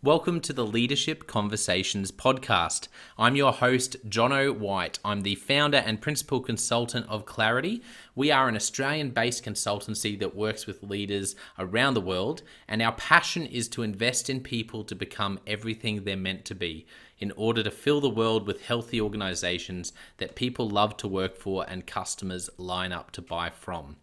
Welcome to the Leadership Conversations podcast. I'm your host, Jono White. I'm the founder and principal consultant of Clarity. We are an Australian-based consultancy that works with leaders around the world, and our passion is to invest in people to become everything they're meant to be in order to fill the world with healthy organizations that people love to work for and customers line up to buy from.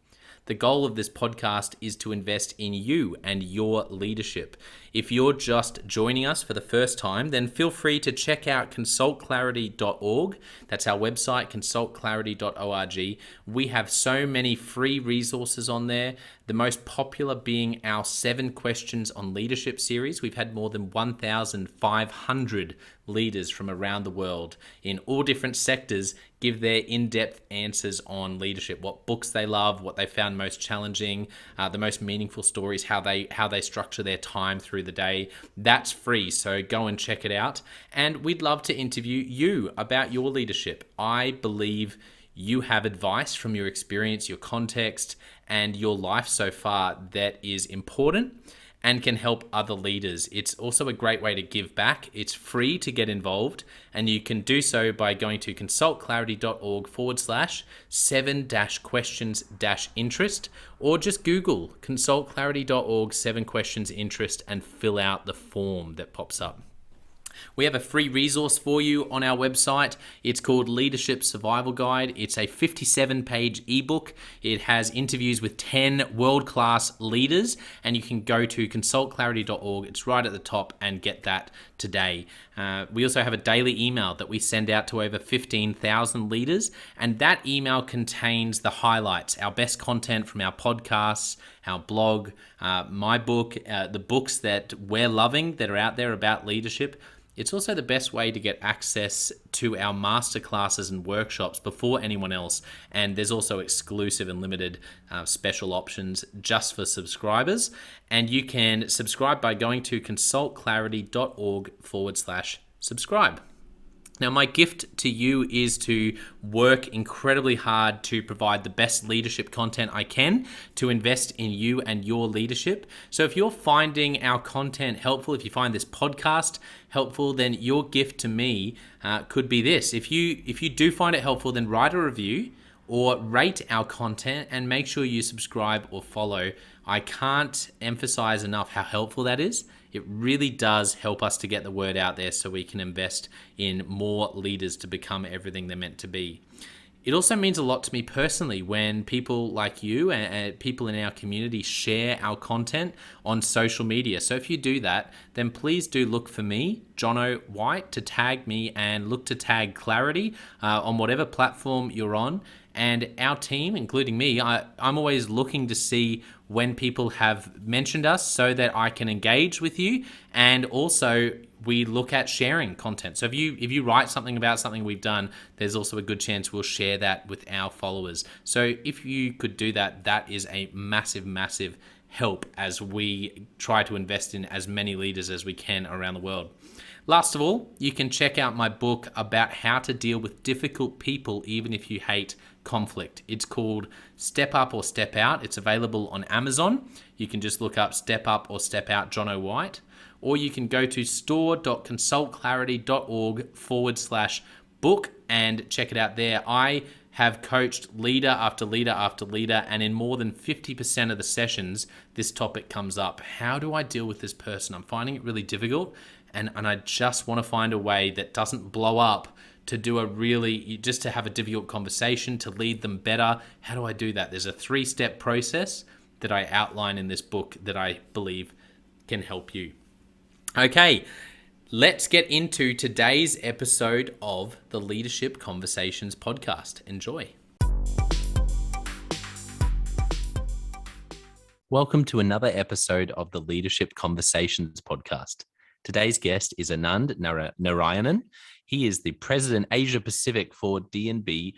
The goal of this podcast is to invest in you and your leadership. If you're just joining us for the first time, then feel free to check out consultclarity.org. That's our website, consultclarity.org. We have so many free resources on there, the most popular being our 7 Questions on Leadership series. We've had more than 1,500 leaders from around the world in all different sectors give their in-depth answers on leadership, what books they love, what they found most challenging, the most meaningful stories, how they structure their time through the day. That's free, so go and check it out. And we'd love to interview you about your leadership. I believe you have advice from your experience, your context, and your life so far that is important and can help other leaders. It's also a great way to give back. It's free to get involved, and you can do so by going to consultclarity.org/7-questions-interest, or just Google consultclarity.org 7 questions interest and fill out the form that pops up. We have a free resource for you on our website. It's called Leadership Survival Guide. It's a 57-page ebook. It has interviews with 10 world-class leaders, and you can go to consultclarity.org. It's right at the top, and get that today. We also have a daily email that we send out to over 15,000 leaders, and that email contains the highlights, our best content from our podcasts, our blog, my book, the books that we're loving that are out there about leadership. It's also the best way to get access to our masterclasses and workshops before anyone else. And there's also exclusive and limited special options just for subscribers. And you can subscribe by going to consultclarity.org/subscribe. Now, my gift to you is to work incredibly hard to provide the best leadership content I can to invest in you and your leadership. So if you're finding our content helpful, if you find this podcast helpful, then your gift to me could be this. If you do find it helpful, then write a review or rate our content and make sure you subscribe or follow. I can't emphasize enough how helpful that is. It really does help us to get the word out there so we can invest in more leaders to become everything they're meant to be. It also means a lot to me personally when people like you and people in our community share our content on social media. So if you do that, then please do look for me, Jono White, to tag me, and look to tag Clarity on whatever platform you're on. And our team, including me, I'm always looking to see when people have mentioned us so that I can engage with you. And also we look at sharing content. So if you write something about something we've done, there's also a good chance we'll share that with our followers. So if you could do that, that is a massive, massive help as we try to invest in as many leaders as we can around the world. Last of all, you can check out my book about how to deal with difficult people even if you hate conflict. It's called Step Up or Step Out. It's available on Amazon. You can just look up Step Up or Step Out Jono White, or you can go to store.consultclarity.org/book and check it out there. I have coached leader after leader after leader, and in more than 50% of the sessions, this topic comes up. How do I deal with this person? I'm finding it really difficult, and I just want to find a way that doesn't blow up to just to have a difficult conversation, to lead them better. How do I do that? There's a 3-step process that I outline in this book that I believe can help you. Okay, let's get into today's episode of the Leadership Conversations podcast. Enjoy. Welcome to another episode of the Leadership Conversations podcast. Today's guest is Anand Narayanan. He is the President Asia Pacific for D&B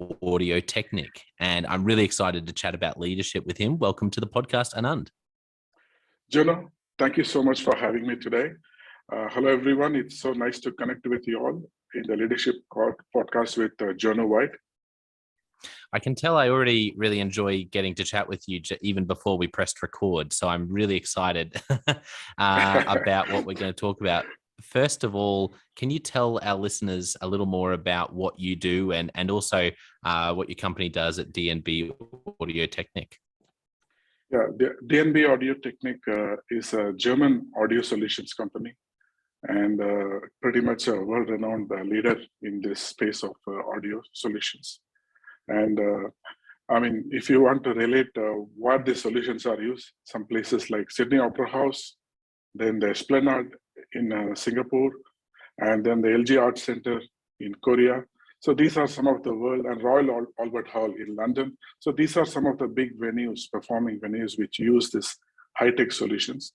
Audiotechnik, and I'm really excited to chat about leadership with him. Welcome to the podcast, Anand. Jono, thank you so much for having me today. Hello, everyone. It's so nice to connect with you all in the Leadership podcast with Jono White. I can tell I already really enjoy getting to chat with you even before we pressed record. So I'm really excited about what we're going to talk about. First of all, can you tell our listeners a little more about what you do and also what your company does at DNB Audiotechnik? Yeah, the DNB Audiotechnik is a German audio solutions company and pretty much a world-renowned leader in this space of audio solutions. And I mean, if you want to relate what the solutions are used, some places like Sydney Opera House, then the Esplanade in Singapore, and then the LG Arts Center in Korea. So these are some of the world, and Royal Albert Hall in London. So these are some of the big venues, performing venues, which use this high-tech solutions.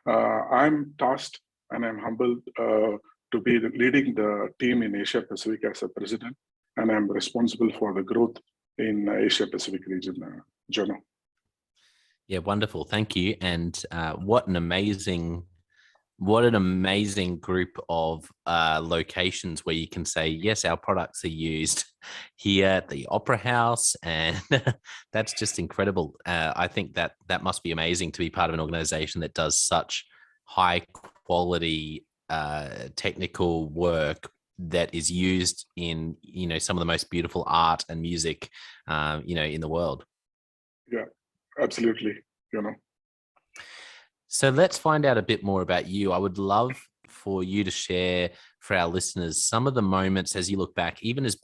I'm tasked and I'm humbled to be leading the team in Asia Pacific as a president, and I'm responsible for the growth in Asia Pacific region, Jono. Yeah, wonderful. Thank you. And what an amazing group of locations where you can say, yes, our products are used here at the Opera House. And that's just incredible. I think that must be amazing to be part of an organization that does such high quality technical work that is used in, some of the most beautiful art and music, in the world. Yeah, absolutely. So let's find out a bit more about you. I would love for you to share for our listeners some of the moments as you look back, even as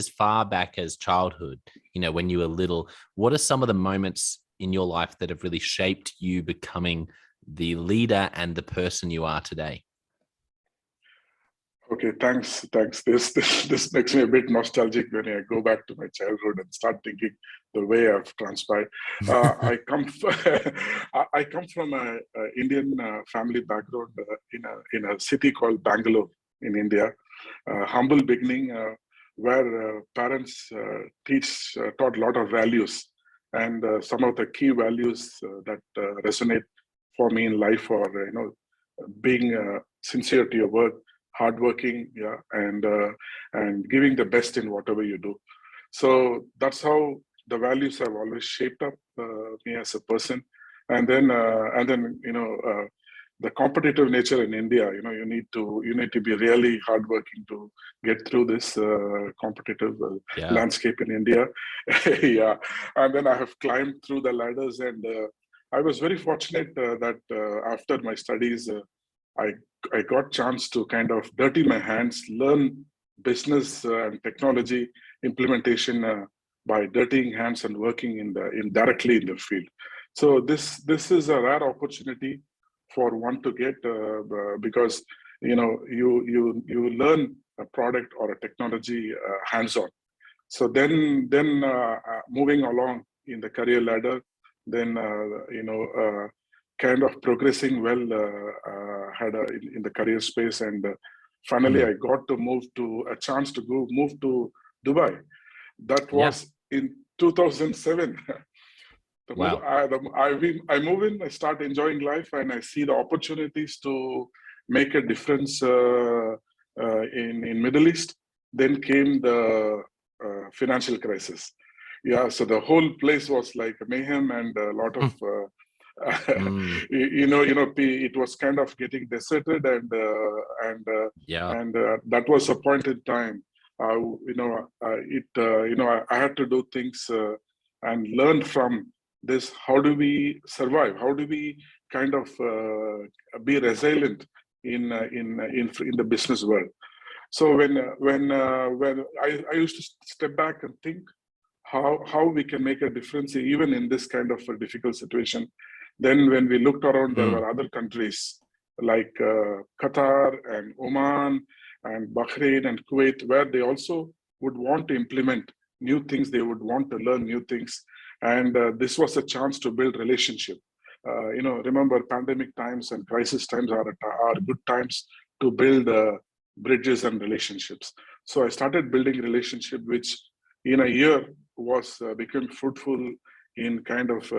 far back as childhood, when you were little. What are some of the moments in your life that have really shaped you becoming the leader and the person you are today? Okay, thanks. This makes me a bit nostalgic when I go back to my childhood and start thinking the way I've transpired. I come from a Indian family background in a city called Bangalore in India. Humble beginning where parents taught a lot of values, and some of the key values that resonate for me in life are being sincere to your work, hardworking, yeah, and giving the best in whatever you do. So that's how the values have always shaped up me as a person. And then the competitive nature in India. You need to be really hardworking to get through this competitive landscape in India. Yeah, and then I have climbed through the ladders, and I was very fortunate that after my studies. I got chance to kind of dirty my hands, learn business and technology implementation by dirtying hands and working directly in the field. So this is a rare opportunity for one to get because you learn a product or a technology hands-on. So then moving along in the career ladder, then kind of progressing well in the career space, and finally I got to move to Dubai. That was in 2007. Wow. I move in, I start enjoying life, and I see the opportunities to make a difference in Middle East. Then came the financial crisis. Yeah, so the whole place was like mayhem and a lot of it was kind of getting deserted, and that was a point in time. I had to do things and learn from this. How do we survive? How do we kind of be resilient in the business world? So when I used to step back and think how we can make a difference even in this kind of a difficult situation. Then when we looked around, there were other countries like Qatar and Oman and Bahrain and Kuwait, where they also would want to implement new things. They would want to learn new things. And this was a chance to build relationship. Remember, pandemic times and crisis times are good times to build bridges and relationships. So I started building relationship, which in a year became fruitful in kind of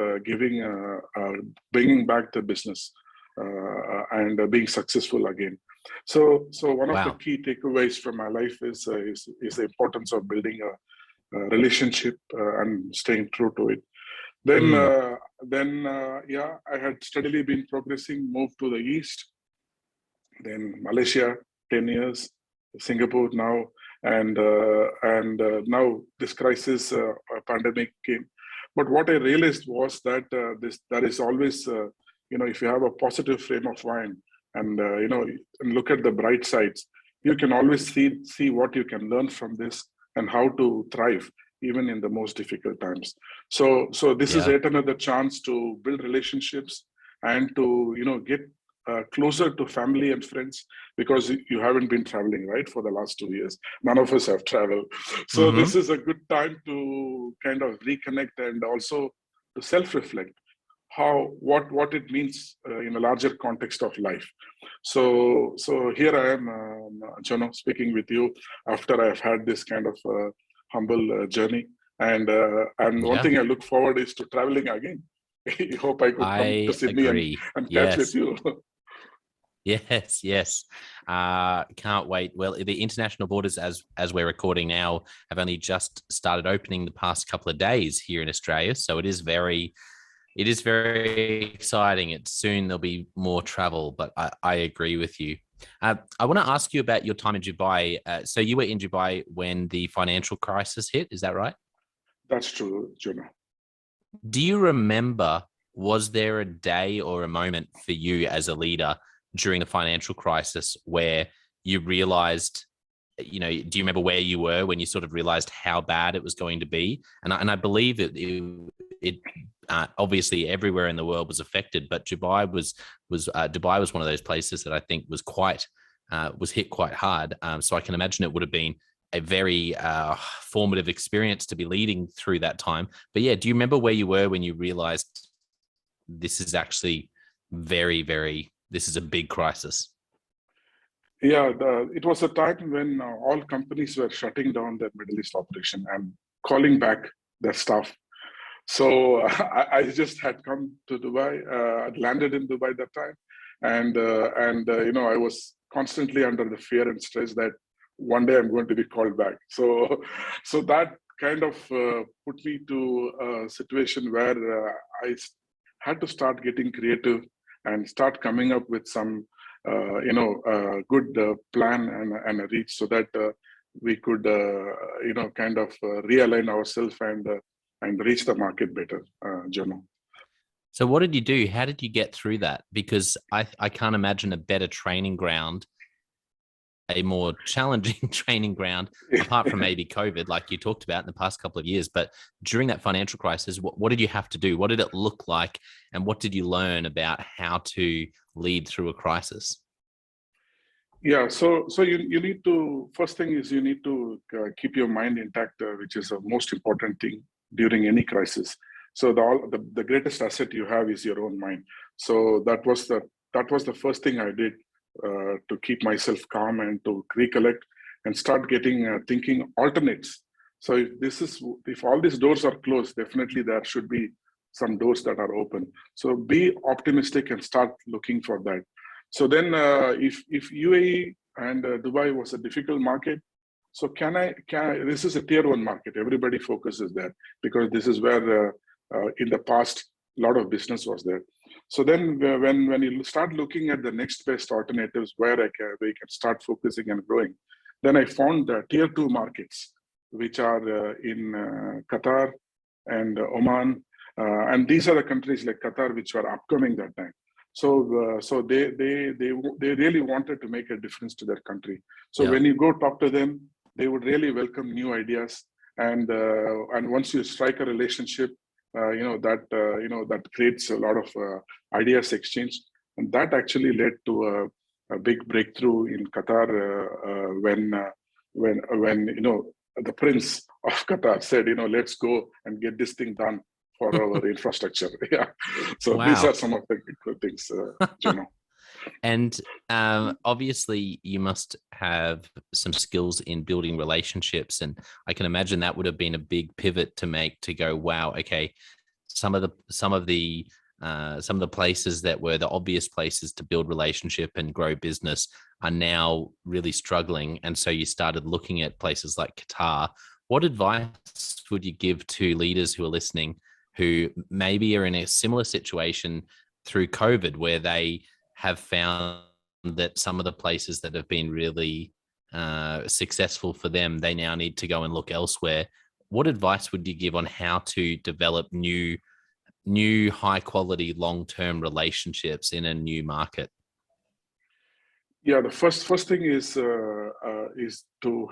bringing back the business and being successful again. So one of the key takeaways from my life is the importance of building relationship and staying true to it. Yeah, I had steadily been progressing, moved to the east, then Malaysia, 10 years, Singapore now, and now this crisis, pandemic came. But what I realized was that there is always, if you have a positive frame of mind and and look at the bright sides, you can always see what you can learn from this and how to thrive even in the most difficult times. So this is yet another chance to build relationships and to get closer to family and friends, because you haven't been traveling, right, for the last 2 years. None of us have traveled. So this is a good time to kind of reconnect and also to self-reflect what it means in a larger context of life. So here I am, Jono, speaking with you after I've had this kind of humble journey. And one thing I look forward is to traveling again. I hope I could come to Sydney and catch with you. Yes. Can't wait. Well, the international borders, as we're recording now, have only just started opening the past couple of days here in Australia. So it is very exciting. Soon there'll be more travel, but I agree with you. I want to ask you about your time in Dubai. So you were in Dubai when the financial crisis hit, is that right? That's true, Juno. Do you remember, was there a day or a moment for you as a leader during the financial crisis where you realized, do you remember where you were when you sort of realized how bad it was going to be? And I believe it obviously everywhere in the world was affected, but Dubai was one of those places that I think was hit quite hard. So I can imagine it would have been a very formative experience to be leading through that time. But yeah, do you remember where you were when you realized this is actually this is a big crisis? Yeah, it was a time when all companies were shutting down their Middle East operation and calling back their staff. So I just had come to Dubai, I'd landed in Dubai that time, and I was constantly under the fear and stress that one day I'm going to be called back. So that kind of put me to a situation where I had to start getting creative and start coming up with some good plan and a reach, so that we could kind of realign ourselves and reach the market better, Jono. So what did you do? How did you get through that? Because I can't imagine a better training ground, a more challenging training ground, apart from maybe COVID, like you talked about in the past couple of years. But during that financial crisis, what did you have to do? What did it look like? And what did you learn about how to lead through a crisis? Yeah, so you need to, first thing is you need to keep your mind intact, which is the most important thing during any crisis. So the greatest asset you have is your own mind. So that was the first thing I did to keep myself calm and to recollect and start getting thinking alternates. So if all these doors are closed, definitely there should be some doors that are open. So be optimistic and start looking for that. So then if UAE and Dubai was a difficult market, so this is a tier 1 market. Everybody focuses there because this is where in the past a lot of business was there. So then when you start looking at the next best alternatives where we can start focusing and growing, then I found the tier 2 markets, which are in Qatar and Oman. And these are the countries like Qatar, which were upcoming that time. So they really wanted to make a difference to their country. So when you go talk to them, they would really welcome new ideas. And once you strike a relationship, that creates a lot of ideas exchange, and that actually led to a big breakthrough in Qatar when the Prince of Qatar said, let's go and get this thing done for our infrastructure. Yeah. So these are some of the good things, Jono. And obviously you must have some skills in building relationships, and I can imagine that would have been a big pivot to make, to go, wow, okay, some of the places that were the obvious places to build relationship and grow business are now really struggling. And so you started looking at places like Qatar. What advice would you give to leaders who are listening who maybe are in a similar situation through COVID, where they have found that some of the places that have been really successful for them, they now need to go and look elsewhere? What advice would you give on how to develop new high quality long-term relationships in a new market? Yeah, the first thing is to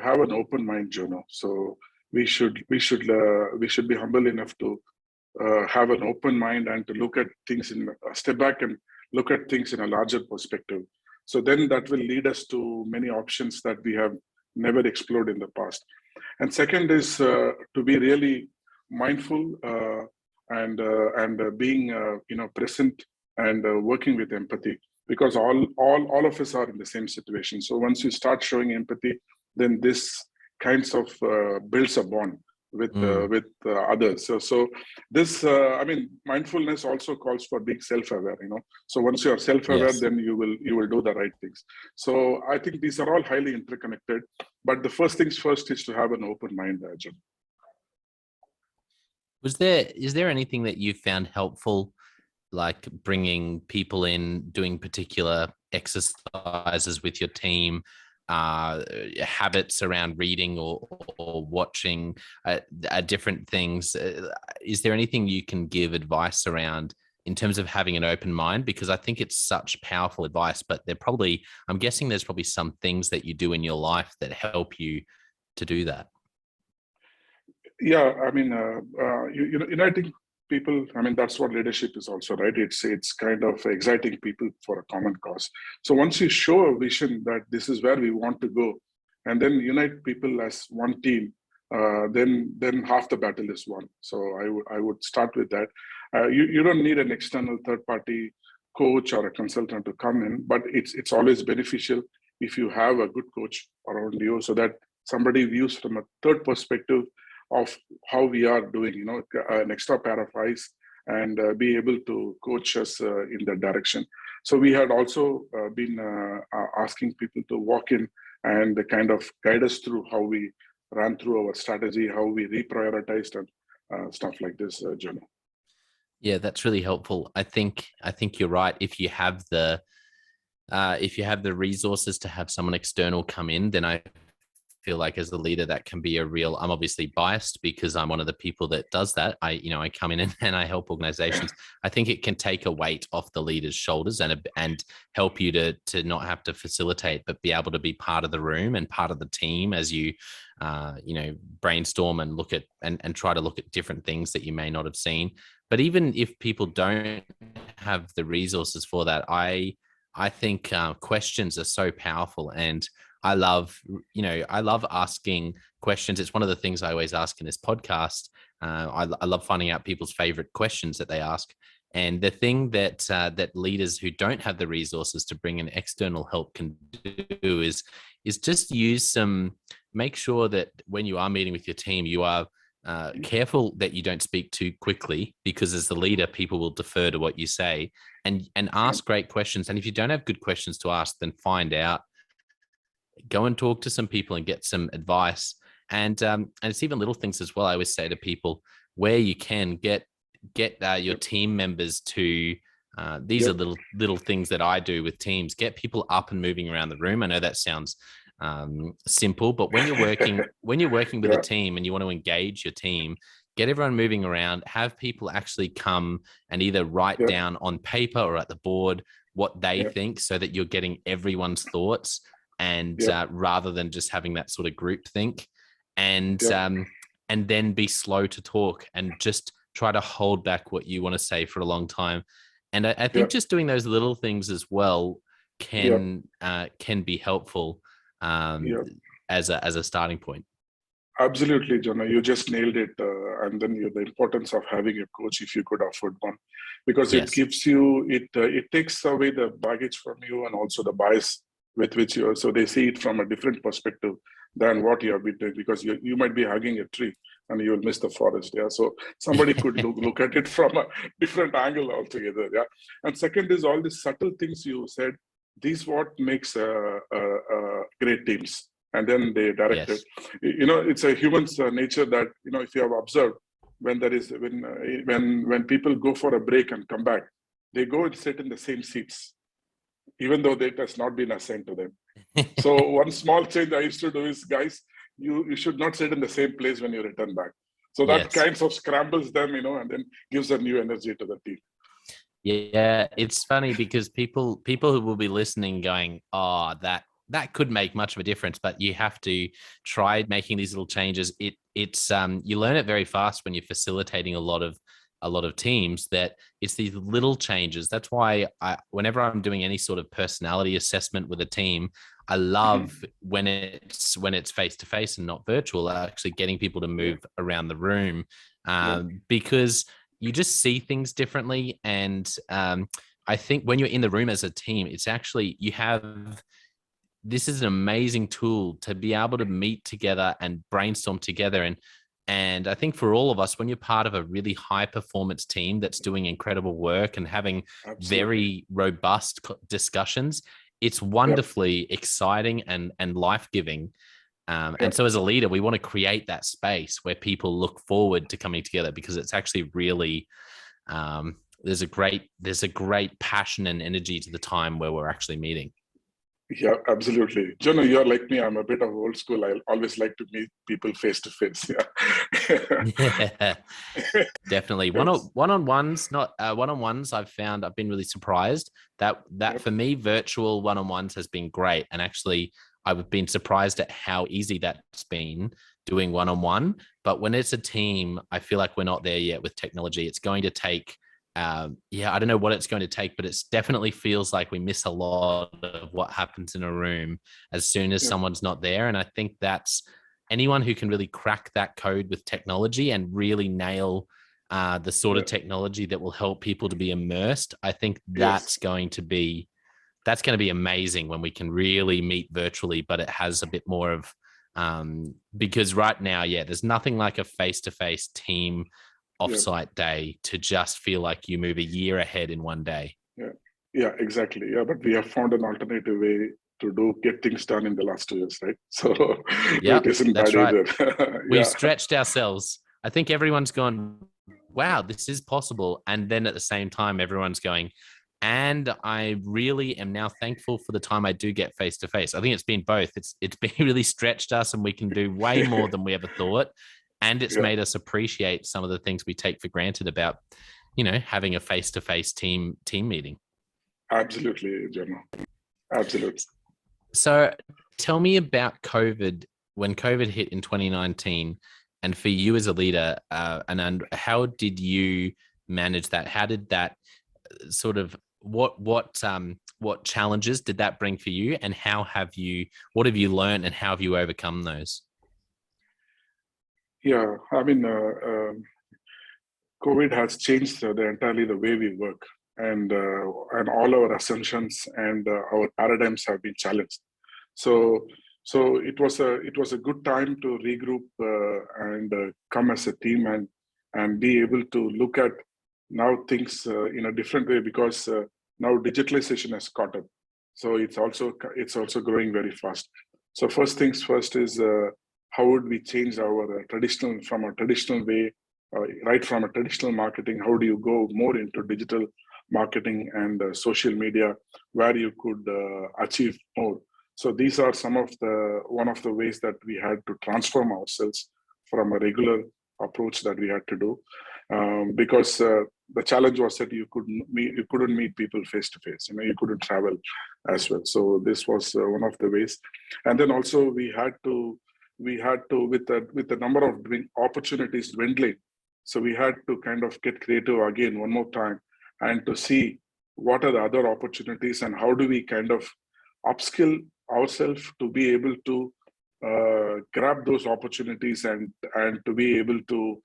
have an open mind, Jono. So we should be humble enough to have an open mind and to look at things in step back and look at things in a larger perspective. So then that will lead us to many options that we have never explored in the past. And second is to be really mindful and being present and working with empathy, because all of us are in the same situation. So once you start showing empathy, then this kinds of builds a bond with others. So this mindfulness also calls for being self-aware. So once you are self-aware, Yes. then you will do the right things. So I think these are all highly interconnected. But the first things first is to have an open mind, Arjun. Is there anything that you found helpful, like bringing people in, doing particular exercises with your team, habits around reading or watching different things? Is there anything you can give advice around in terms of having an open mind? Because I think it's such powerful advice, but I'm guessing there's probably some things that you do in your life that help you to do that. Yeah, I mean, uniting people. I mean, that's what leadership is also, right? It's kind of exciting people for a common cause. So once you show a vision that this is where we want to go, and then unite people as one team, then half the battle is won. So I would start with that. You don't need an external third party coach or a consultant to come in, but it's always beneficial if you have a good coach around you, so that somebody views from a third perspective of how we are doing, an extra pair of eyes, and be able to coach us in that direction. So we had also been asking people to walk in and kind of guide us through how we ran through our strategy, how we reprioritized, and stuff like this, Jono. Yeah, that's really helpful. I think you're right. If you have the resources to have someone external come in, then I feel like as a leader that can be I'm obviously biased because I'm one of the people that does that. I come in and I help organizations. I think it can take a weight off the leader's shoulders and help you to not have to facilitate, but be able to be part of the room and part of the team as you brainstorm and look at and try to look at different things that you may not have seen. But even if people don't have the resources for that, I think questions are so powerful, and I love asking questions. It's one of the things I always ask in this podcast. I love finding out people's favorite questions that they ask. And the thing that leaders who don't have the resources to bring in external help can do is just make sure that when you are meeting with your team, you are careful that you don't speak too quickly, because as the leader, people will defer to what you say, and ask great questions. And if you don't have good questions to ask, then find out. Go and talk to some people and get some advice. And it's even little things as well. I always say to people, where you can get your team members to these are little things that I do with teams. Get people up and moving around the room. I know that sounds simple, but when you're working with a team and you want to engage your team, get everyone moving around. Have people actually come and either write down on paper or at the board what they think, so that you're getting everyone's thoughts. And rather than just having that sort of group think, and then be slow to talk and just try to hold back what you want to say for a long time. And I think just doing those little things as well can be helpful as a starting point. Absolutely, Jonah. You just nailed it. And then the importance of having a coach, if you could afford one, because it gives you, it takes away the baggage from you and also the bias with which you are. So they see it from a different perspective than what you have been doing, because you might be hugging a tree and you will miss the forest. Yeah. So somebody could look at it from a different angle altogether. Yeah. And second is all these subtle things you said. These what makes great teams. and then they direct it. It's a human's nature that, if you have observed, when people go for a break and come back, they go and sit in the same seats, even though that has not been assigned to them. So one small change I used to do is, guys, you should not sit in the same place when you return back. So that kinds of scrambles them, and then gives a new energy to the team. Yeah, it's funny because people who will be listening going, oh, that could make much of a difference, but you have to try making these little changes. It's you learn it very fast when you're facilitating a lot of teams, that it's these little changes. That's why whenever I'm doing any sort of personality assessment with a team, I love when it's face to face and not virtual, actually getting people to move around the room, because you just see things differently. And I think when you're in the room as a team, it's actually, this is an amazing tool to be able to meet together and brainstorm together. And I think for all of us, when you're part of a really high performance team that's doing incredible work and having very robust discussions, it's wonderfully exciting and life-giving. And so as a leader, we want to create that space where people look forward to coming together, because it's actually really, there's a great passion and energy to the time where we're actually meeting. Yeah, absolutely. Jono, you're like me. I'm a bit of old school. I always like to meet people face to face. Yeah, definitely. One-on-ones, not one-on-ones. I've been really surprised that for me, virtual one-on-ones has been great. And actually, I've been surprised at how easy that's been doing one-on-one. But when it's a team, I feel like we're not there yet with technology. It's going to take, I don't know what it's going to take, but it definitely feels like we miss a lot of what happens in a room as soon as someone's not there. And I think that's anyone who can really crack that code with technology and really nail the sort of technology that will help people to be immersed. I think that's going to be amazing when we can really meet virtually, but it has a bit more of, because right now, there's nothing like a face-to-face team offsite day to just feel like you move a year ahead in one day. Yeah, exactly. Yeah, but we have found an alternative way to get things done in the last 2 years, right? So it isn't bad either. We've stretched ourselves. I think everyone's gone, wow, this is possible. And then at the same time, everyone's going, and I really am now thankful for the time I do get face to face. I think it's been both. It's been really stretched us, and we can do way more than we ever thought. And it's made us appreciate some of the things we take for granted about, having a face to face team meeting. Absolutely, Gemma. Absolutely. So tell me about COVID, when COVID hit in 2019, and for you as a leader, Anand, how did you manage that? How did that sort of, what challenges did that bring for you, and what have you learned, and how have you overcome those? Yeah, I mean, COVID has changed entirely the way we work, and all our assumptions and our paradigms have been challenged. So it was a good time to regroup and come as a team and be able to look at now things in a different way, because now digitalization has caught up. So it's also growing very fast. So first things first is how would we change our traditional way, right from a traditional marketing? How do you go more into digital marketing and social media, where you could achieve more? So these are one of the ways that we had to transform ourselves from a regular approach that we had to do, because the challenge was that you couldn't meet people face to face. You couldn't travel as well. So this was one of the ways. And then also we had to with the number of opportunities dwindling. So we had to kind of get creative again one more time, and to see what are the other opportunities, and how do we kind of upskill ourselves to be able to grab those opportunities and to be able to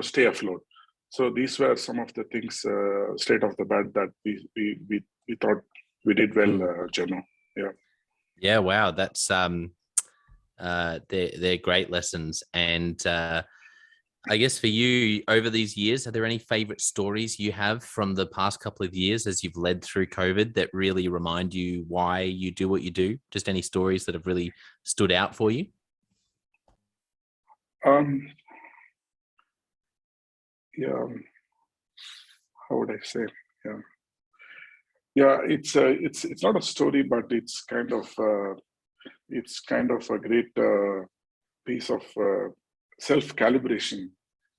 stay afloat. So these were some of the things straight off the bat that we thought we did well, Jeno. Yeah, wow, that's they're great lessons. And I guess for you, over these years, are there any favorite stories you have from the past couple of years as you've led through COVID that really remind you why you do what you do? Just any stories that have really stood out for you? Yeah, how would I say? Yeah, yeah. It's not a story, but it's kind of a great piece of self-calibration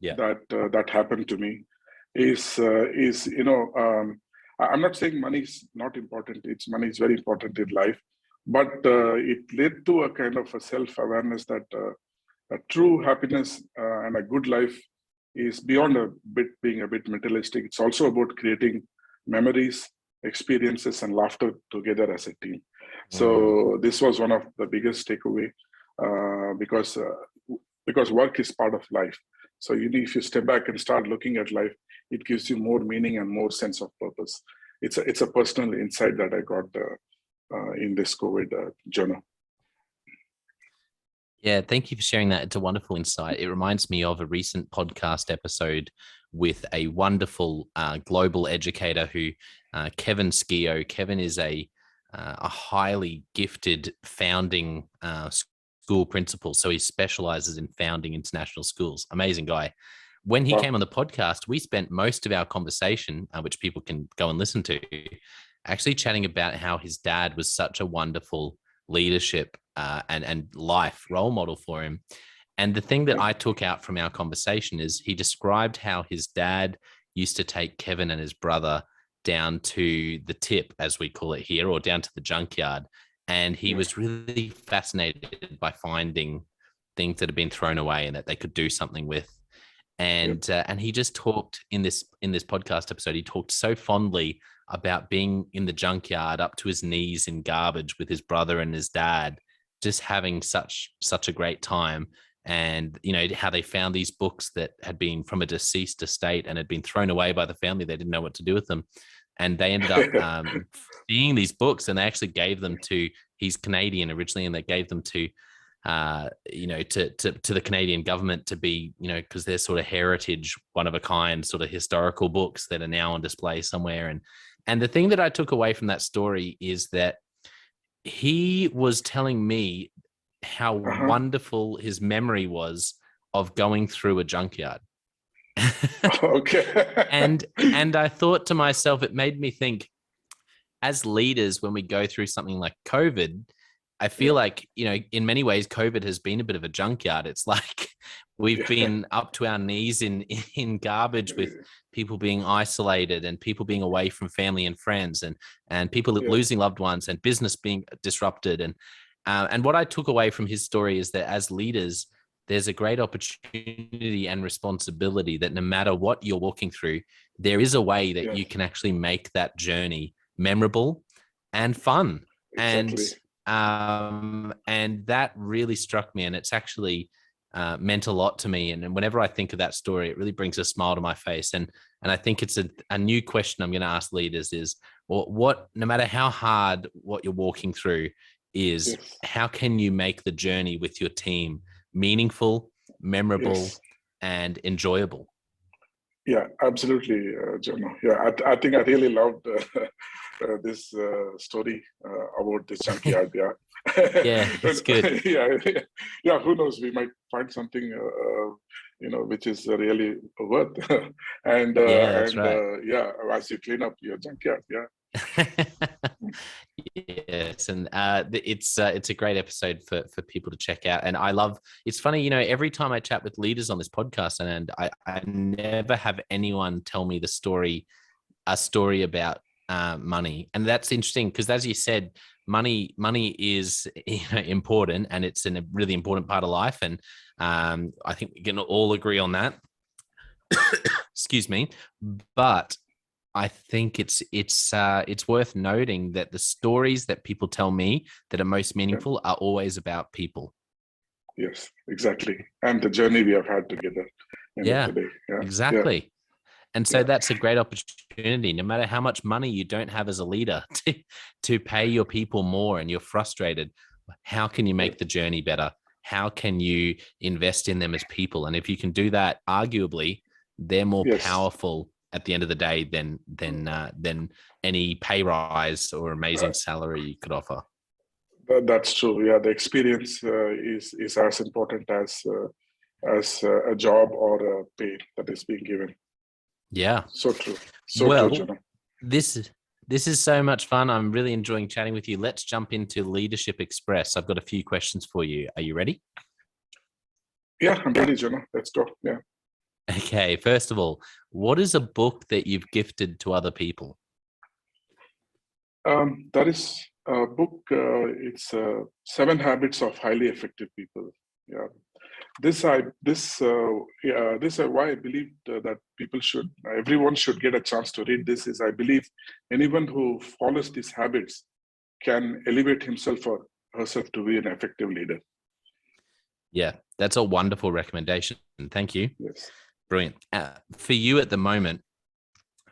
that happened to me. Is I'm not saying money is not important. Money is very important in life, but it led to a kind of a self-awareness that a true happiness and a good life is beyond being a bit materialistic. It's also about creating memories, experiences, and laughter together as a team. So this was one of the biggest takeaway because work is part of life. So if you step back and start looking at life, it gives you more meaning and more sense of purpose. It's a personal insight that I got in this COVID journey. Yeah, thank you for sharing that. It's a wonderful insight. It reminds me of a recent podcast episode with a wonderful global educator Kevin Skio. Kevin is a highly gifted founding school principal. So he specializes in founding international schools. Amazing guy. When he came on the podcast, we spent most of our conversation, which people can go and listen to, actually chatting about how his dad was such a wonderful leadership and life role model for him. And the thing that I took out from our conversation is he described how his dad used to take Kevin and his brother down to the tip, as we call it here, or down to the junkyard. And he was really fascinated by finding things that had been thrown away and that they could do something with. And he just talked in this podcast episode, he talked so fondly about being in the junkyard up to his knees in garbage with his brother and his dad, just having such a great time. And, how they found these books that had been from a deceased estate and had been thrown away by the family. They didn't know what to do with them. And they ended up seeing these books, and they actually gave them to, he's Canadian originally, and they gave them to, to the Canadian government to be, because they're sort of heritage, one of a kind, sort of historical books that are now on display somewhere. And the thing that I took away from that story is that he was telling me how wonderful his memory was of going through a junkyard. Okay. and I thought to myself, it made me think, as leaders, when we go through something like COVID, I feel like, in many ways, COVID has been a bit of a junkyard. It's like we've been up to our knees in garbage, with people being isolated and people being away from family and friends, and people losing loved ones, and business being disrupted. And what I took away from his story is that as leaders, there's a great opportunity and responsibility that no matter what you're walking through, there is a way that you can actually make that journey memorable and fun. Exactly. And that really struck me, and it's actually meant a lot to me. And whenever I think of that story, it really brings a smile to my face. And I think it's a new question I'm going to ask leaders is, what, no matter how hard what you're walking through is, how can you make the journey with your team meaningful, memorable, and enjoyable? Yeah, absolutely, Jono. Yeah, I think I really loved this story about this junkyard. Yeah, yeah, it's good. Yeah. Who knows? We might find something, which is really worth. And that's right. As you clean up your junkyard, Yes, and it's a great episode for people to check out. And I love, it's funny, every time I chat with leaders on this podcast, and I never have anyone tell me a story about money. And that's interesting, because as you said, money is important, and it's a really important part of life. And I think we can all agree on that. Excuse me. But I think it's worth noting that the stories that people tell me that are most meaningful are always about people. Yes, exactly. And the journey we have had together. Exactly. Yeah. And so that's a great opportunity, no matter how much money you don't have as a leader, to pay your people more, and you're frustrated. How can you make the journey better? how can you invest in them as people? And if you can do that, arguably, they're more powerful at the end of the day than any pay rise or amazing salary you could offer. That's true. Yeah, the experience is as important as a job or a pay that is being given. Yeah. So true. True, Jana. This is so much fun. I'm really enjoying chatting with you. Let's jump into Leadership Express. I've got a few questions for you. Are you ready? Yeah, I'm ready, Jana. Let's go. Yeah. Okay. First of all, what is a book that you've gifted to other people? That is a book. It's 7 Habits of Highly Effective People. Yeah. This why I believe that everyone should get a chance to read this. Is I believe anyone who follows these habits can elevate himself or herself to be an effective leader. Yeah, that's a wonderful recommendation. Thank you. Yes. Brilliant. For you at the moment,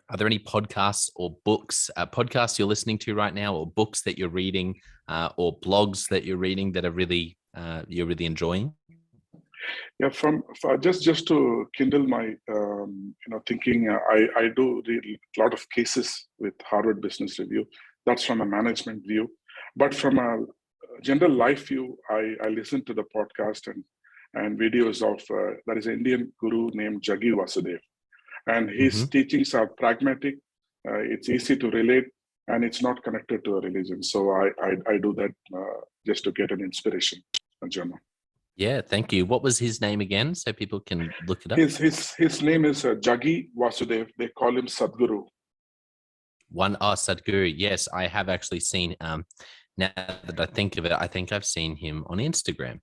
are there any podcasts or books, podcasts you're listening to right now, or books that you're reading, or blogs that you're reading that are really you're really enjoying? Yeah, just to kindle my thinking, I do read a lot of cases with Harvard Business Review. That's from a management view, but from a general life view, I listen to the podcast and videos of there is an Indian guru named Jaggi Vasudev, and his teachings are pragmatic. It's easy to relate, and it's not connected to a religion. So I do that just to get an inspiration, Jana. Yeah, thank you. What was his name again, so people can look it up? His name is Jaggi Vasudev. They call him Sadhguru. Sadhguru. Yes, I have actually seen. Now that I think of it, I think I've seen him on Instagram.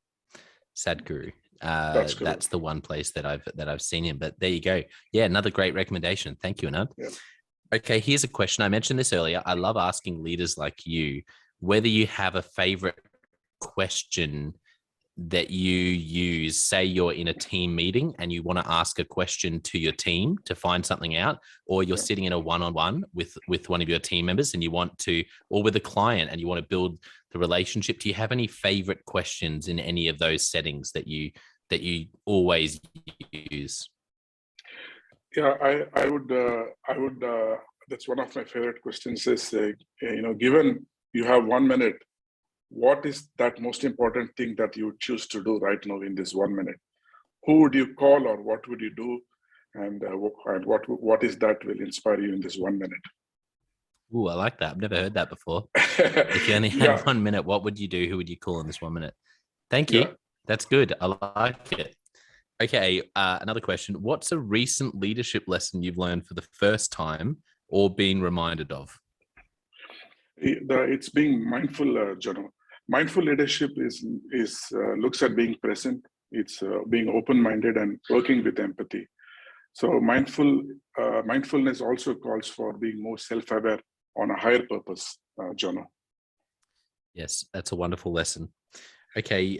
Sadhguru. That's the one place that I've seen him. But there you go. Yeah, another great recommendation. Thank you, Anand. Yeah. Okay, here's a question. I mentioned this earlier. I love asking leaders like you whether you have a favorite question that you use. Say you're in a team meeting and you want to ask a question to your team to find something out, or you're sitting in a one-on-one with one of your team members and you want to, or with a client and you want to build the relationship. Do you have any favorite questions in any of those settings that you always use? Yeah, I would that's one of my favorite questions is given you have 1 minute, what is that most important thing that you would choose to do right now in this 1 minute? Who would you call, or what would you do, and what is that will inspire you in this 1 minute? Oh, I like that. I've never heard that before. If you only had 1 minute, what would you do? Who would you call in this 1 minute? Thank you. That's good. I like it. Okay, another question. What's a recent leadership lesson you've learned for the first time or been reminded of? It's being mindful, Jono. Mindful leadership is looks at being present. It's being open-minded and working with empathy. So mindfulness also calls for being more self-aware on a higher purpose, Jono. Yes, that's a wonderful lesson. Okay,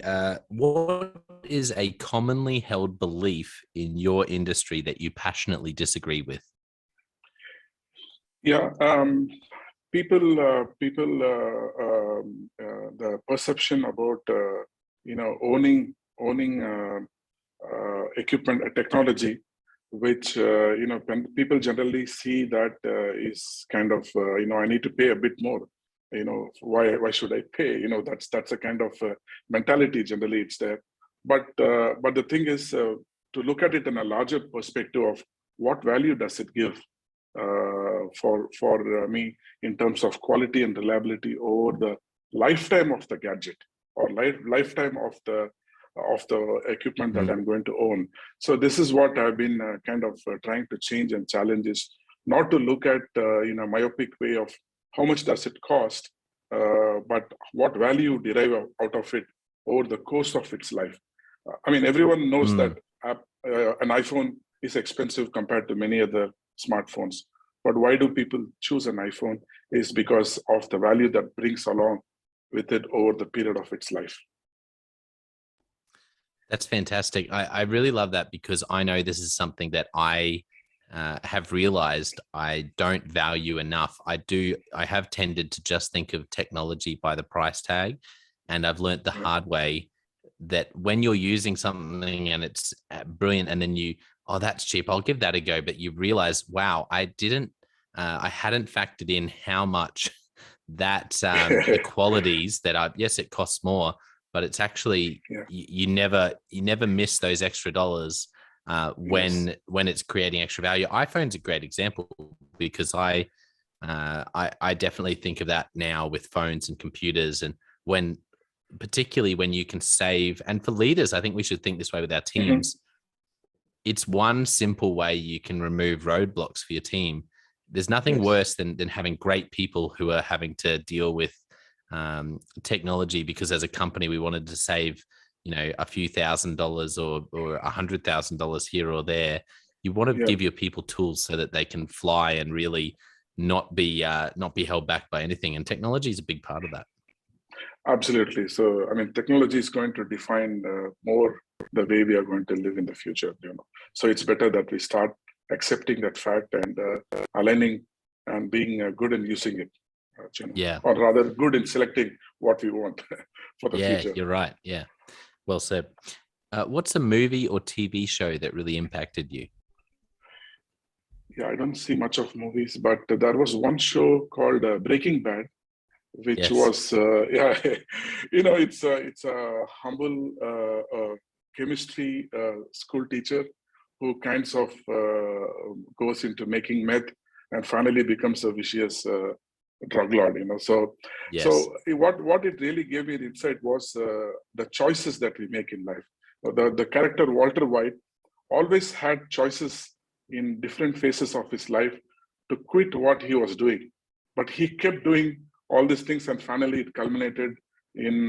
what is a commonly held belief in your industry that you passionately disagree with? Yeah, the perception about owning equipment, technology, which people generally see that is kind of I need to pay a bit more. Why should I pay? That's a kind of mentality generally it's there. But the thing is to look at it in a larger perspective of what value does it give for me in terms of quality and reliability over the lifetime of the gadget or lifetime of the equipment that I'm going to own. So this is what I've been kind of trying to change and challenge, is not to look at myopic way of how much does it cost, but what value you derive out of it over the course of its life. I mean, everyone knows that an iPhone is expensive compared to many other smartphones. But why do people choose an iPhone? Is because of the value that brings along with it over the period of its life. That's fantastic. I really love that, because I know this is something that I have realized I don't value enough. I have tended to just think of technology by the price tag, and I've learned the hard way that when you're using something and it's brilliant, and then oh, that's cheap, I'll give that a go. But you realize, wow, I hadn't factored in how much that the qualities that are, yes, it costs more, but it's actually you never miss those extra dollars when it's creating extra value. iPhone's a great example, because I definitely think of that now with phones and computers, and particularly when you can save. And for leaders, I think we should think this way with our teams. It's one simple way you can remove roadblocks for your team. There's nothing worse than having great people who are having to deal with technology, because as a company, we wanted to save, a few $1,000s or $100,000 here or there. You want to give your people tools so that they can fly and really not be held back by anything. And technology is a big part of that. Absolutely. So, I mean, technology is going to define more the way we are going to live in the future. So it's better that we start accepting that fact and aligning and being good in using it. Or rather, good in selecting what we want for the future. You're right. Yeah. Well said. What's a movie or TV show that really impacted you? Yeah, I don't see much of movies, but there was one show called Breaking Bad, which was it's a humble chemistry school teacer who kinds of goes into making meth and finally becomes a vicious drug lord. So what it really gave me the insight was the choices that we make in life. The character Walter White always had choices in different phases of his life to quit what he was doing, but he kept doing all these things, and finally it culminated in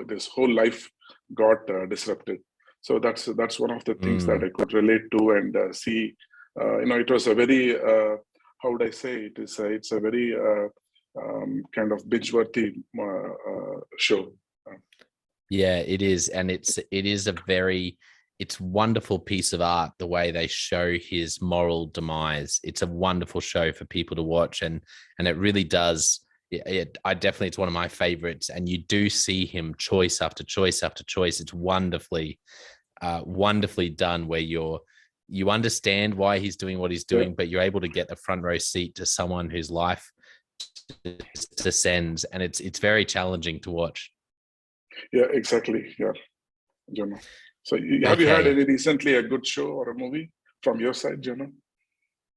this whole life got disrupted. So that's one of the things that I could relate to and see. It was a very how would I say it? It's a very kind of binge-worthy show. Yeah, it is, and it's a wonderful piece of art, the way they show his moral demise. It's a wonderful show for people to watch, and it really does. It's one of my favorites, and you do see him choice after choice after choice. It's wonderfully done, where you understand why he's doing what he's doing, but you're able to get the front row seat to someone whose life descends, and it's very challenging to watch. Yeah, exactly. Yeah, Jonah. So have you had any recently a good show or a movie from your side, Jonah?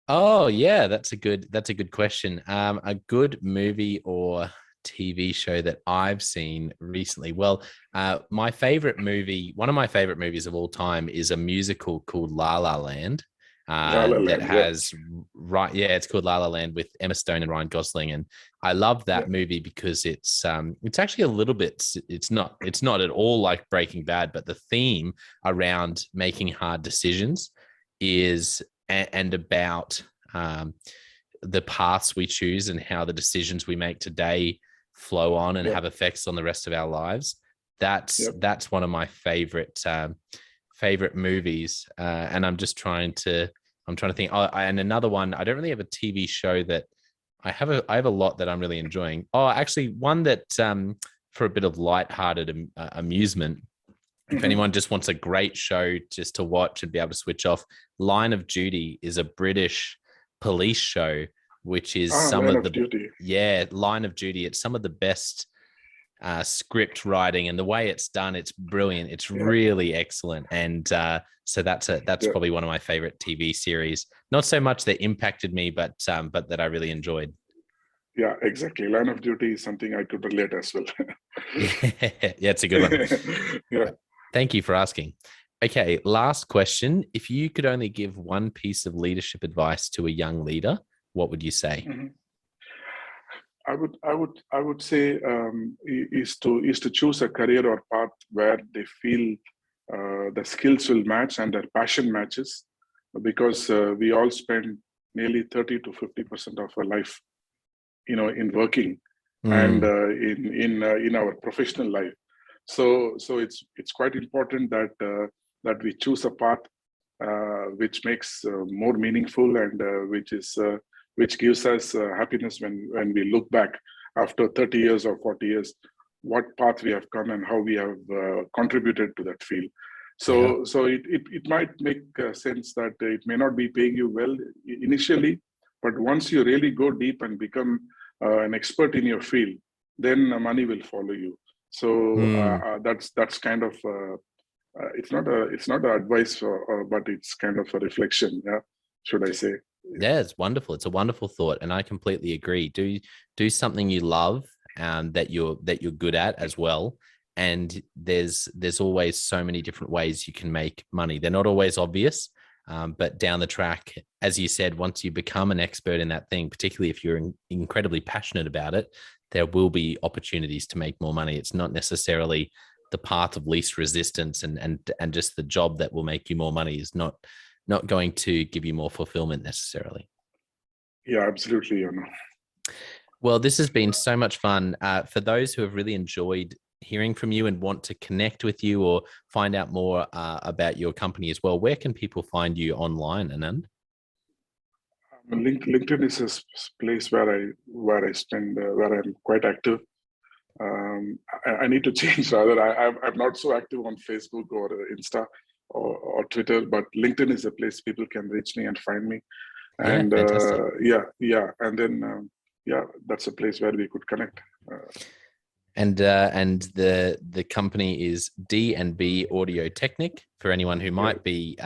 Oh yeah, that's a good question. A good movie or TV show that I've seen recently. Well, one of my favorite movies of all time is a musical called La La Land. It's called La La Land with Emma Stone and Ryan Gosling, and I love that movie because it's actually a little bit, it's not at all like Breaking Bad, but the theme around making hard decisions is and about the paths we choose and how the decisions we make today flow on and have effects on the rest of our lives. That's one of my favorite movies, and I'm trying to think. And another one, I don't really have a TV show that I have a lot that I'm really enjoying. Oh, actually, one that for a bit of lighthearted amusement. If anyone just wants a great show just to watch and be able to switch off, Line of Duty is a British police show, which is Line of Duty. It's some of the best script writing, and the way it's done, it's brilliant. It's really excellent. And so that's probably one of my favorite TV series. Not so much that impacted me, but that I really enjoyed. Yeah, exactly. Line of Duty is something I could relate as well. Yeah, it's a good one. Yeah. Thank you for asking. Okay, last question. If you could only give one piece of leadership advice to a young leader, what would you say? I would say is to choose a career or path where they feel the skills will match and their passion matches, because we all spend nearly 30 to 50% of our life, in working and in our professional life. So it's quite important that we choose a path which makes more meaningful and which gives us happiness when we look back after 30 years or 40 years. what path we have come and how we have contributed to that field. So it might make sense that it may not be paying you well initially, but once you really go deep and become an expert in your field, then money will follow you. So that's kind of it's not an advice, but it's kind of a reflection. Yeah, should I say? Yeah, it's wonderful. It's a wonderful thought, and I completely agree. Do something you love, that you're good at as well. And there's always so many different ways you can make money. They're not always obvious, but down the track, as you said, once you become an expert in that thing, particularly if you're incredibly passionate about it, there will be opportunities to make more money. It's not necessarily the path of least resistance, and just the job that will make you more money is not going to give you more fulfillment necessarily. Yeah, absolutely. Well, this has been so much fun. For those who have really enjoyed hearing from you and want to connect with you or find out more about your company as well, where can people find you online, Anand? LinkedIn is a place where I'm quite active. I need to change rather. I'm not so active on Facebook or Insta or Twitter, but LinkedIn is a place people can reach me and find me. And and then that's a place where we could connect. And the company is D&B Audiotechnik, for anyone who might be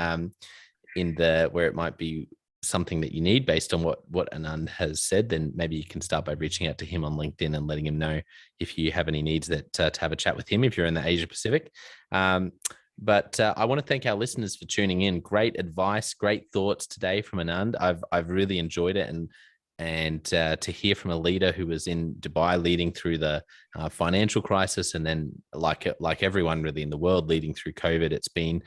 in where it might be something that you need based on what Anand has said. Then maybe you can start by reaching out to him on LinkedIn and letting him know if you have any needs to have a chat with him if you're in the Asia Pacific. But I want to thank our listeners for tuning in. Great advice, great thoughts today from Anand. I've really enjoyed it, and to hear from a leader who was in Dubai leading through the financial crisis, and then like everyone really in the world leading through COVID, it's been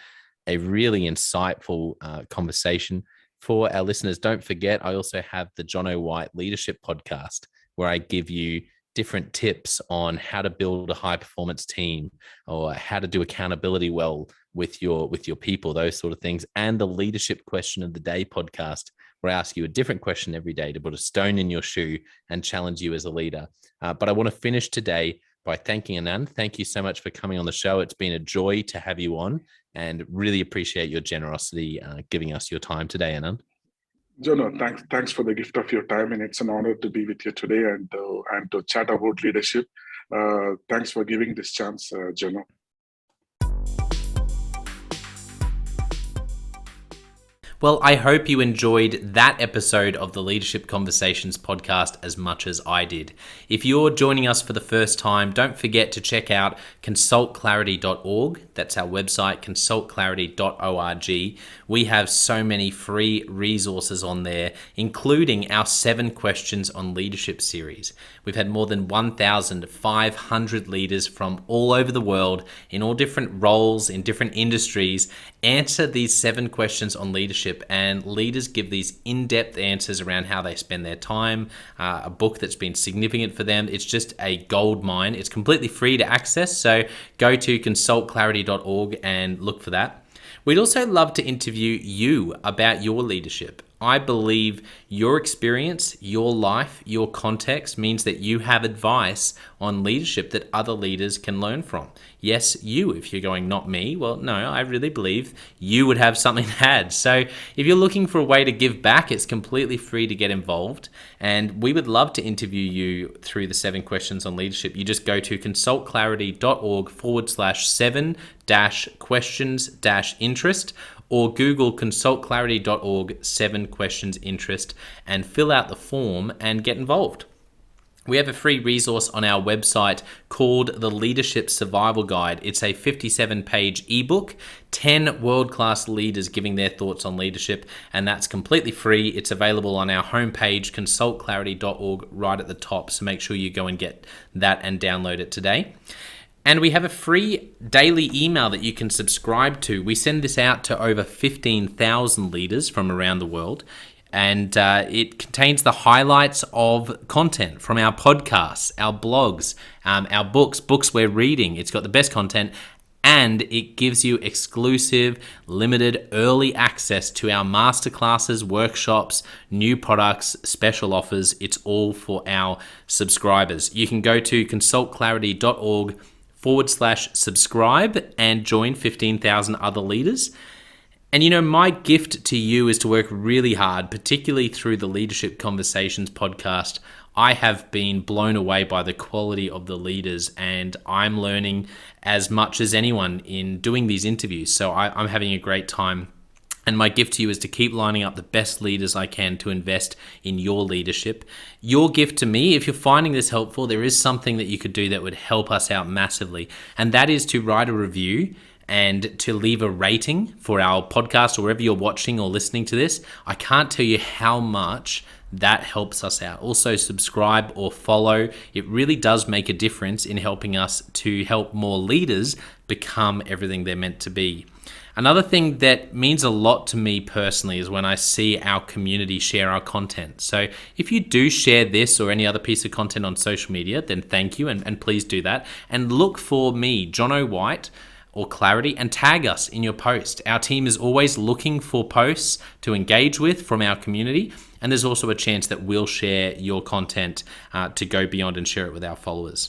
a really insightful conversation. For our listeners, don't forget, I also have the John O. White Leadership Podcast, where I give you different tips on how to build a high performance team, or how to do accountability well with your people, those sort of things. And the Leadership Question of the Day podcast, where I ask you a different question every day to put a stone in your shoe and challenge you as a leader. But I want to finish today by thanking Anand. Thank you so much for coming on the show. It's been a joy to have you on, and really appreciate your generosity giving us your time today, Anand. Jono, thanks for the gift of your time, and it's an honor to be with you today and to chat about leadership. Thanks for giving this chance, Jono. Well, I hope you enjoyed that episode of the Leadership Conversations podcast as much as I did. If you're joining us for the first time, don't forget to check out consultclarity.org. That's our website, consultclarity.org. We have so many free resources on there, including our 7 Questions on Leadership series. We've had more than 1,500 leaders from all over the world in all different roles, in different industries, answer these 7 questions on leadership, and leaders give these in-depth answers around how they spend their time, a book that's been significant for them. It's just a gold mine. It's completely free to access, so go to consultclarity.org and look for that. We'd also love to interview you about your leadership. I believe your experience, your life, your context means that you have advice on leadership that other leaders can learn from. Yes, you, if you're going, not me. Well, no, I really believe you would have something to add. So if you're looking for a way to give back, it's completely free to get involved. And we would love to interview you through the 7 Questions on Leadership. You just go to consultclarity.org/7-questions-interest, or Google consultclarity.org 7 questions interest and fill out the form and get involved. We have a free resource on our website called the Leadership Survival Guide. It's a 57-page ebook, 10 world-class leaders giving their thoughts on leadership, and that's completely free. It's available on our homepage, consultclarity.org, right at the top, so make sure you go and get that and download it today. And we have a free daily email that you can subscribe to. We send this out to over 15,000 leaders from around the world. And it contains the highlights of content from our podcasts, our blogs, our books we're reading. It's got the best content, And it gives you exclusive, limited, early access to our masterclasses, workshops, new products, special offers. It's all for our subscribers. You can go to consultclarity.org/subscribe and join 15,000 other leaders. And my gift to you is to work really hard, particularly through the Leadership Conversations podcast. I have been blown away by the quality of the leaders, and I'm learning as much as anyone in doing these interviews. So I'm having a great time. And my gift to you is to keep lining up the best leaders I can to invest in your leadership. Your gift to me, if you're finding this helpful, there is something that you could do that would help us out massively. And that is to write a review and to leave a rating for our podcast or wherever you're watching or listening to this. I can't tell you how much that helps us out. Also, subscribe or follow. It really does make a difference in helping us to help more leaders become everything they're meant to be. Another thing that means a lot to me personally is when I see our community share our content. So if you do share this or any other piece of content on social media, then thank you, and please do that. And look for me, Jono White, or Clarity, and tag us in your post. Our team is always looking for posts to engage with from our community, and there's also a chance that we'll share your content to go beyond and share it with our followers.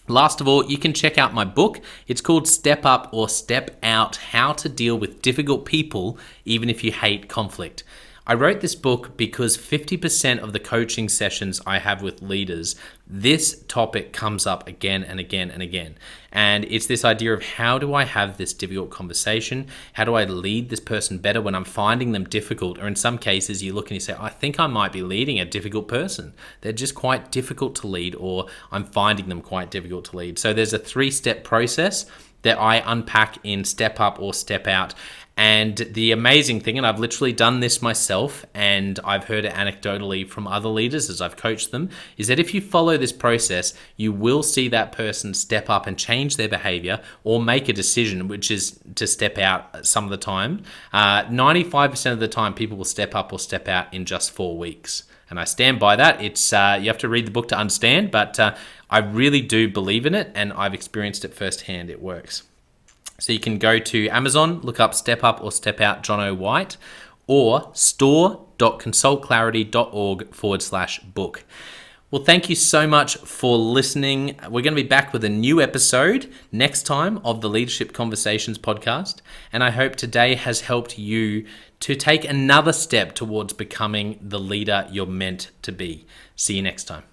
Last of all, you can check out my book. It's called Step Up or Step Out: How to Deal with Difficult People Even If You Hate Conflict. I wrote this book because 50% of the coaching sessions I have with leaders, this topic comes up again and again and again. And it's this idea of, how do I have this difficult conversation? How do I lead this person better when I'm finding them difficult? Or in some cases, you look and you say, I think I might be leading a difficult person. They're just quite difficult to lead, or I'm finding them quite difficult to lead. So there's a 3-step process that I unpack in Step Up or Step Out. And the amazing thing, and I've literally done this myself, and I've heard it anecdotally from other leaders as I've coached them, is that if you follow this process, you will see that person step up and change their behavior or make a decision, which is to step out some of the time. 95% of the time, people will step up or step out in just 4 weeks. And I stand by that. It's you have to read the book to understand, but I really do believe in it, and I've experienced it firsthand. It works. So you can go to Amazon, look up Step Up or Step Out Jono White, or store.consultclarity.org/book. Well, thank you so much for listening. We're going to be back with a new episode next time of the Leadership Conversations podcast. And I hope today has helped you to take another step towards becoming the leader you're meant to be. See you next time.